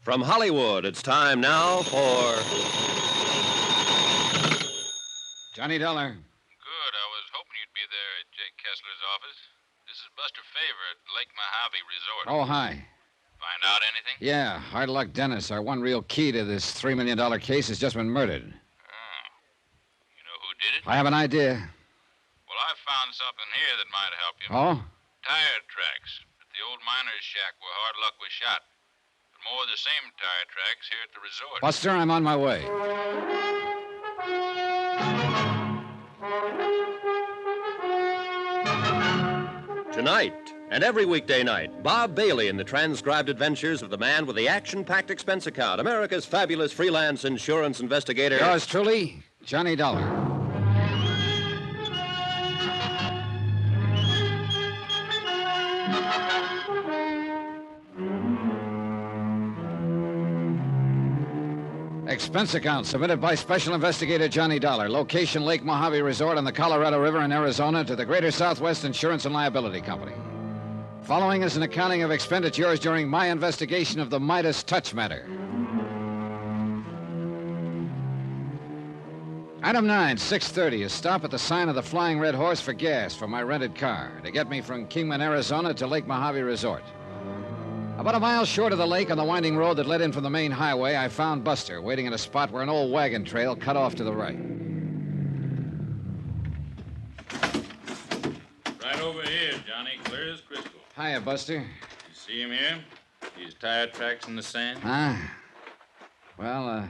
From Hollywood, it's time now for... Johnny Dollar. Good. I was hoping you'd be there at Jake Kessler's office. This is Buster Favor at Lake Mojave Resort. Oh, hi. Find out anything? Yeah, hard luck Dennis. Our one real key to this $3 million case has just been murdered. Oh. You know who did it? I have an idea. Well, I found something here that might help you. Oh? Tire tracks at the old miner's shack where Hard Luck was shot. But more of the same tire tracks here at the resort. Buster, I'm on my way. Tonight, and every weekday night, Bob Bailey in the transcribed adventures of the man with the action-packed expense account, America's fabulous freelance insurance investigator. Yours truly, Johnny Dollar. Expense account submitted by Special Investigator Johnny Dollar. Location Lake Mojave Resort on the Colorado River in Arizona to the Greater Southwest Insurance and Liability Company. Following is an accounting of expenditures during my investigation of the Midas Touch Matter. Item 9, 6:30, a stop at the sign of the Flying Red Horse for gas for my rented car to get me from Kingman, Arizona to Lake Mojave Resort. About a mile short of the lake on the winding road that led in from the main highway, I found Buster waiting at a spot where an old wagon trail cut off to the right. Right over here, Johnny. Clear as crystal. Hiya, Buster. You see him here? These tire tracks in the sand? Huh? Well,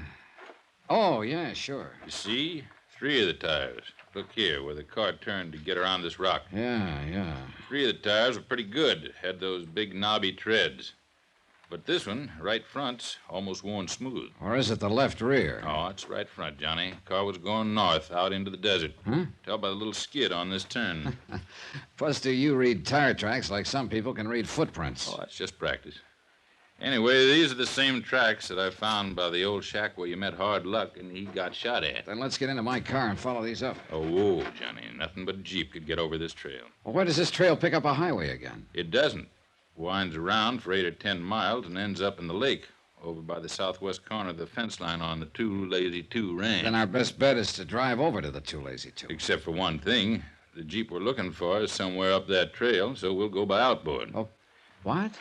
oh, yeah, sure. You see? 3 of the tires. Look here, where the car turned to get around this rock. Yeah. 3 of the tires were pretty good. Had those big knobby treads. But this one, right front's almost worn smooth. Or is it the left rear? Oh, it's right front, Johnny. Car was going north, out into the desert. Huh? Tell by the little skid on this turn. Buster, you read tire tracks like some people can read footprints. Oh, that's just practice. Anyway, these are the same tracks that I found by the old shack where you met Hard Luck and he got shot at. Then let's get into my car and follow these up. Oh, whoa, Johnny. Nothing but a Jeep could get over this trail. Well, where does this trail pick up a highway again? It doesn't. Winds around for 8 or 10 miles and ends up in the lake over by the southwest corner of the fence line on the Two Lazy Two ranch. Then our best bet is to drive over to the Two Lazy Two. Except for one thing. The Jeep we're looking for is somewhere up that trail, so we'll go by outboard. Oh, what?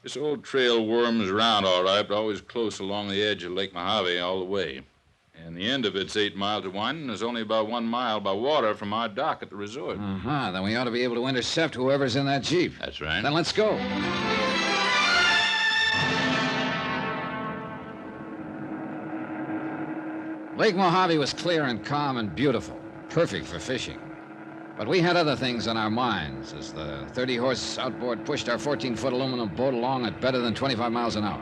This old trail worms around all right, but always close along the edge of Lake Mojave all the way. And the end of it's 8 miles of winding and is only about 1 mile by water from our dock at the resort. Uh-huh. Then we ought to be able to intercept whoever's in that Jeep. That's right. Then let's go. Lake Mojave was clear and calm and beautiful, perfect for fishing. But we had other things on our minds as the 30-horse outboard pushed our 14-foot aluminum boat along at better than 25 miles an hour.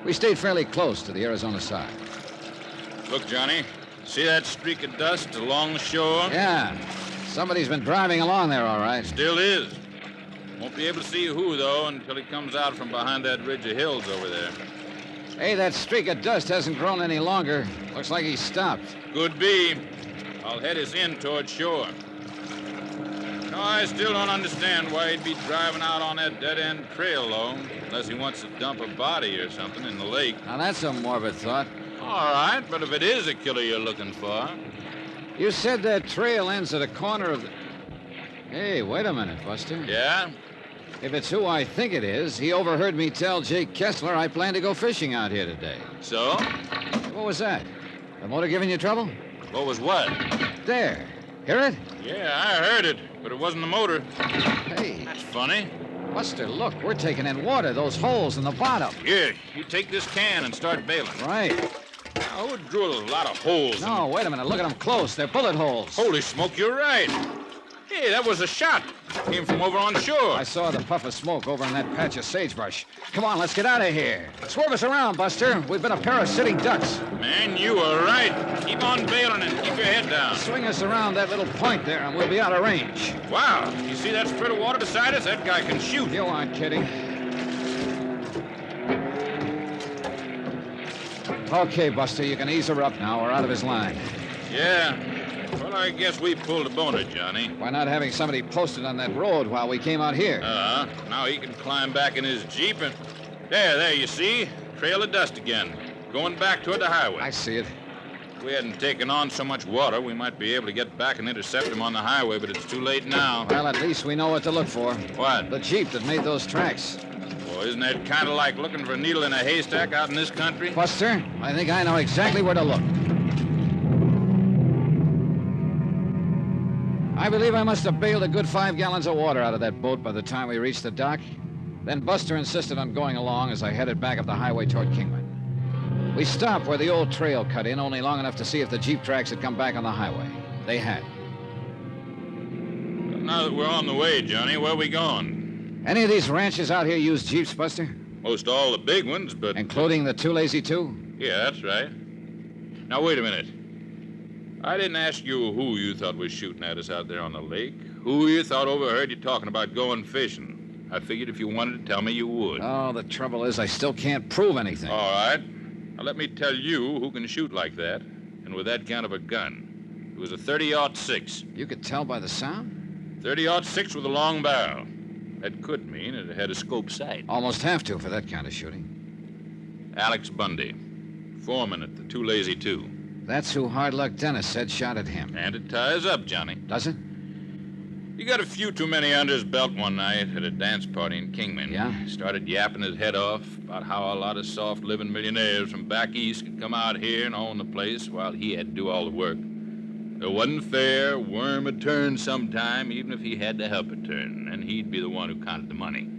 We stayed fairly close to the Arizona side. Look, Johnny, see that streak of dust along the shore? Yeah, somebody's been driving along there, all right. Still is. Won't be able to see who, though, until he comes out from behind that ridge of hills over there. Hey, that streak of dust hasn't grown any longer. Looks like he's stopped. Could be. I'll head us in toward shore. No, I still don't understand why he'd be driving out on that dead-end trail, though, unless he wants to dump a body or something in the lake. Now, that's a morbid thought. All right, but if it is a killer you're looking for... You said that trail ends at a corner of the... Hey, wait a minute, Buster. Yeah? If it's who I think it is, he overheard me tell Jake Kessler I plan to go fishing out here today. So? What was that? The motor giving you trouble? What was what? There. Hear it? Yeah, I heard it, but it wasn't the motor. Hey. That's funny. Buster, look, we're taking in water, those holes in the bottom. Here, you take this can and start bailing. Right. Now, who drilled a lot of holes? No, wait a minute. Look at them close. They're bullet holes. Holy smoke, you're right. Hey, that was a shot. Came from over on shore. I saw the puff of smoke over in that patch of sagebrush. Come on, let's get out of here. Swerve us around, Buster. We've been a pair of sitting ducks. Man, you were right. Keep on bailing and keep your head down. Swing us around that little point there, and we'll be out of range. Wow, you see that spread of water beside us? That guy can shoot. You aren't kidding. Okay, Buster, you can ease her up now. We're out of his line. Yeah. Well, I guess we pulled a boner, Johnny. Why not having somebody posted on that road while we came out here? Now he can climb back in his Jeep and... There, you see? trail of dust again, going back toward the highway. I see it. If we hadn't taken on so much water, we might be able to get back and intercept him on the highway, but it's too late now. Well, at least we know what to look for. What? The Jeep that made those tracks. Well, isn't that kind of like looking for a needle in a haystack out in this country? Buster, I think I know exactly where to look. I believe I must have bailed a good 5 gallons of water out of that boat by the time we reached the dock. Then Buster insisted on going along as I headed back up the highway toward Kingman. We stopped where the old trail cut in, only long enough to see if the Jeep tracks had come back on the highway. They had. Now that we're on the way, Johnny, where are we going? Any of these ranches out here use Jeeps, Buster? Most all the big ones, but... Including the Two Lazy Two? Yeah, that's right. Now, wait a minute. I didn't ask you who you thought was shooting at us out there on the lake. Who you thought overheard you talking about going fishing. I figured if you wanted to tell me, you would. Oh, the trouble is I still can't prove anything. All right. Now, let me tell you who can shoot like that, and with that kind of a gun. It was a 30-06. You could tell by the sound? 30-06 with a long barrel. That could mean it had a scope sight. Almost have to for that kind of shooting. Alex Bundy, foreman at the Two Lazy Two. That's who Hard Luck Dennis said shot at him. And it ties up, Johnny. Does it? He got a few too many under his belt one night at a dance party in Kingman. Yeah? Started yapping his head off about how a lot of soft-living millionaires from back east could come out here and own the place while he had to do all the work. It wasn't fair. Worm would turn sometime, even if he had to help it turn, and he'd be the one who counted the money.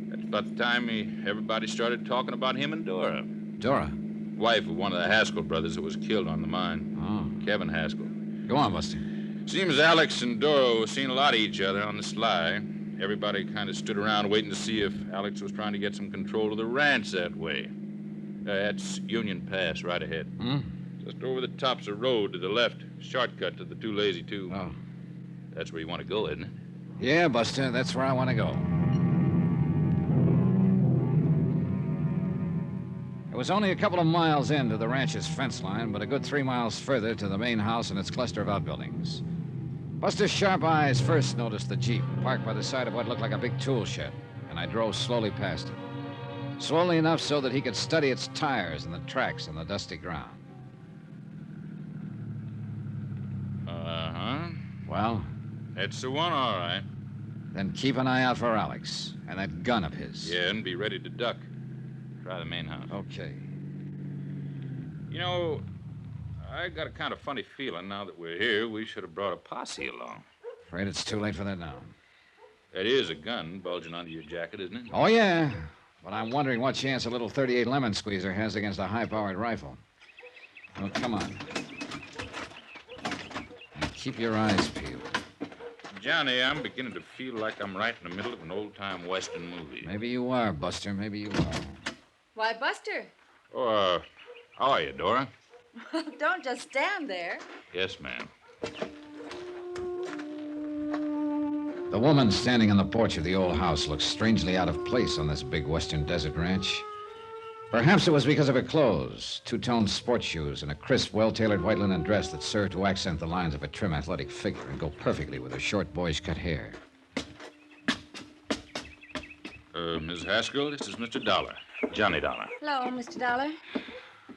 That's about the time everybody started talking about him and Dora. Dora? Wife of one of the Haskell brothers that was killed on the mine. Oh. Kevin Haskell. Go on, Buster. Seems Alex and Dora were seeing a lot of each other on the sly. Everybody kind of stood around waiting to see if Alex was trying to get some control of the ranch that way. That's Union Pass right ahead. Hmm? Just over the tops of road to the left. Shortcut to the Two Lazy Two. Oh. That's where you want to go, isn't it? Yeah, Buster, that's where I want to go. It was only a couple of miles into the ranch's fence line, but a good 3 miles further to the main house and its cluster of outbuildings. Buster's sharp eyes first noticed the Jeep, parked by the side of what looked like a big tool shed, and I drove slowly past it. Slowly enough so that he could study its tires and the tracks on the dusty ground. Uh-huh. Well? That's the one, all right. Then keep an eye out for Alex and that gun of his. Yeah, and be ready to duck. Try the main house. Okay. You know, I got a kind of funny feeling now that we're here, we should have brought a posse along. Afraid it's too late for that now. That is a gun bulging under your jacket, isn't it? Oh, yeah. But I'm wondering what chance a little .38 lemon squeezer has against a high-powered rifle. Oh, come on. And keep your eyes peeled. Johnny, I'm beginning to feel like I'm right in the middle of an old-time Western movie. Maybe you are, Buster. Maybe you are. Why, Buster? Oh, how are you, Dora? Don't just stand there. Yes, ma'am. The woman standing on the porch of the old house looked strangely out of place on this big western desert ranch. Perhaps it was because of her clothes, two-tone sports shoes, and a crisp, well-tailored white linen dress that served to accent the lines of a trim, athletic figure and go perfectly with her short, boyish-cut hair. Ms. Haskell, this is Mr. Dollar. Johnny Dollar. Hello, Mr. Dollar.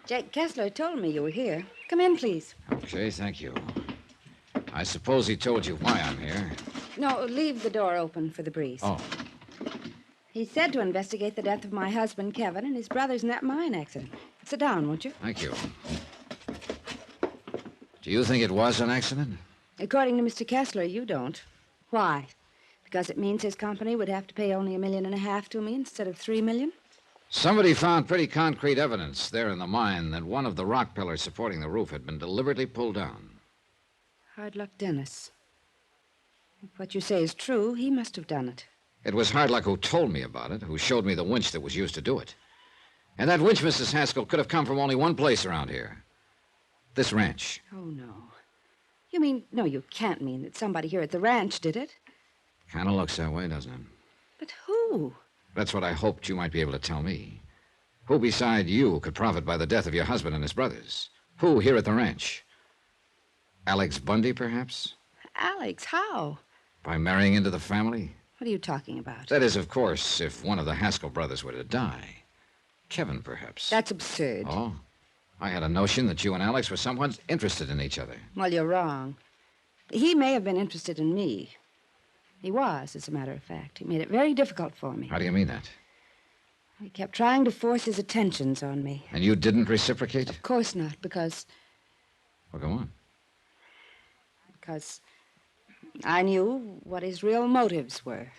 Jake Kessler told me you were here. Come in, please. Okay, thank you. I suppose he told you why I'm here. No, leave the door open for the breeze. Oh. He said to investigate the death of my husband, Kevin, and his brothers in that mine accident. Sit down, won't you? Thank you. Do you think it was an accident? According to Mr. Kessler, you don't. Why? Because it means his company would have to pay only $1.5 million to me instead of $3 million? Somebody found pretty concrete evidence there in the mine that one of the rock pillars supporting the roof had been deliberately pulled down. Hard luck, Dennis. If what you say is true, he must have done it. It was Hard Luck who told me about it, who showed me the winch that was used to do it. And that winch, Mrs. Haskell, could have come from only one place around here. This ranch. Oh, no. You mean, no, you can't mean that somebody here at the ranch did it. Kind of looks that way, doesn't it? But who? That's what I hoped you might be able to tell me. Who beside you could profit by the death of your husband and his brothers? Who here at the ranch? Alex Bundy, perhaps? Alex, how? By marrying into the family? What are you talking about? That is, of course, if one of the Haskell brothers were to die. Kevin, perhaps. That's absurd. Oh? I had a notion that you and Alex were somewhat interested in each other. Well, you're wrong. He may have been interested in me. He was, as a matter of fact. He made it very difficult for me. How do you mean that? He kept trying to force his attentions on me. And you didn't reciprocate? Of course not, because Well, go on. I knew what his real motives were.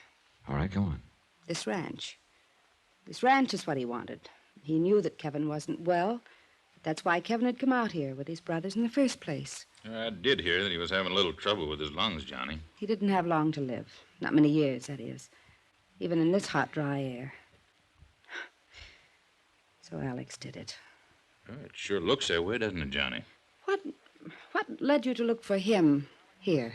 All right, go on. This ranch. This ranch is what he wanted. He knew that Kevin wasn't well. That's why Kevin had come out here with his brothers in the first place. I did hear that he was having a little trouble with his lungs, Johnny. He didn't have long to live. Not many years, that is. Even in this hot, dry air. So Alex did it. Well, it sure looks that way, doesn't it, Johnny? What led you to look for him here?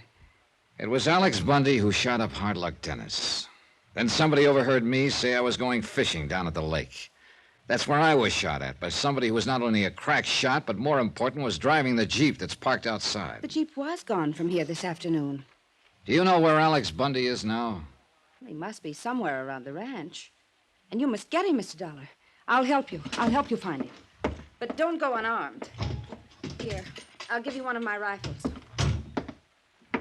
It was Alex Bundy who shot up Hard Luck Dennis. Then somebody overheard me say I was going fishing down at the lake. That's where I was shot at by somebody who was not only a crack shot, but more important, was driving the Jeep that's parked outside. The Jeep was gone from here this afternoon. Do you know where Alex Bundy is now? He must be somewhere around the ranch. And you must get him, Mr. Dollar. I'll help you. I'll help you find him. But don't go unarmed. Here, I'll give you one of my rifles.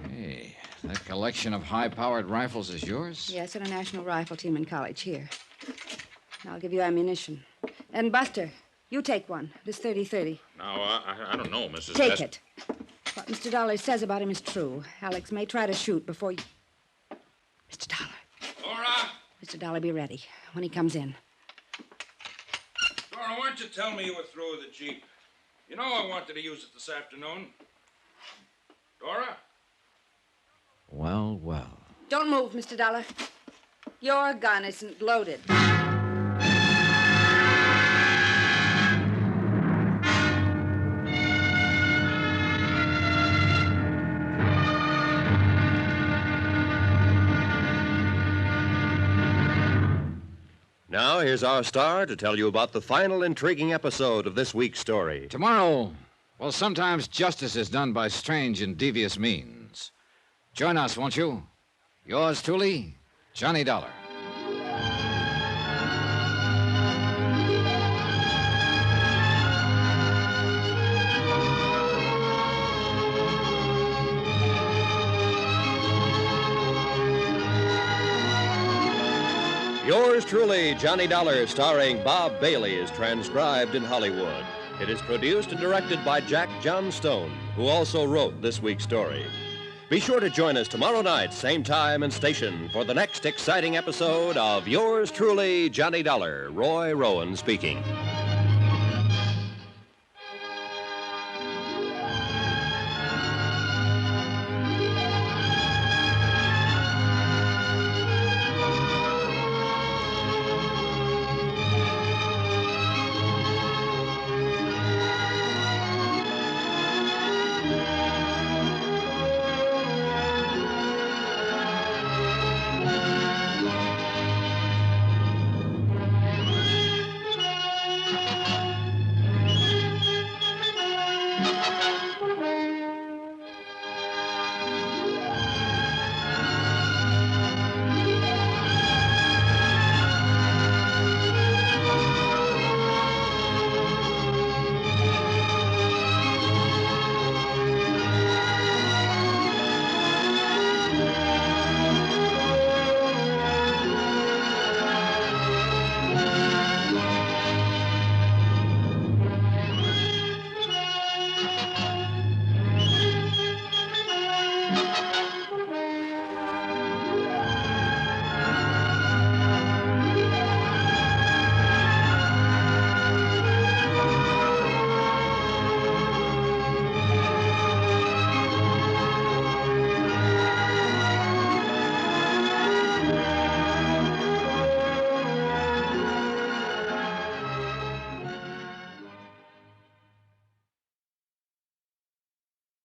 Hey, that collection of high-powered rifles is yours? Yes, at a national rifle team in college. Here. I'll give you ammunition. And Buster, you take one. This 30-30. Now, I don't know, Mrs. Take it. What Mr. Dollar says about him is true. Alex may try to shoot before you... Mr. Dollar. Dora! Mr. Dollar, be ready when he comes in. Dora, why don't you tell me you were through with the Jeep? You know I wanted to use it this afternoon. Dora? Well, well. Don't move, Mr. Dollar. Your gun isn't loaded. Now, here's our star to tell you about the final intriguing episode of this week's story. Tomorrow, well, sometimes justice is done by strange and devious means. Join us, won't you? Yours truly, Johnny Dollar. Yours truly, Johnny Dollar, starring Bob Bailey, is transcribed in Hollywood. It is produced and directed by Jack Johnstone, who also wrote this week's story. Be sure to join us tomorrow night, same time and station, for the next exciting episode of Yours truly, Johnny Dollar. Roy Rowan speaking.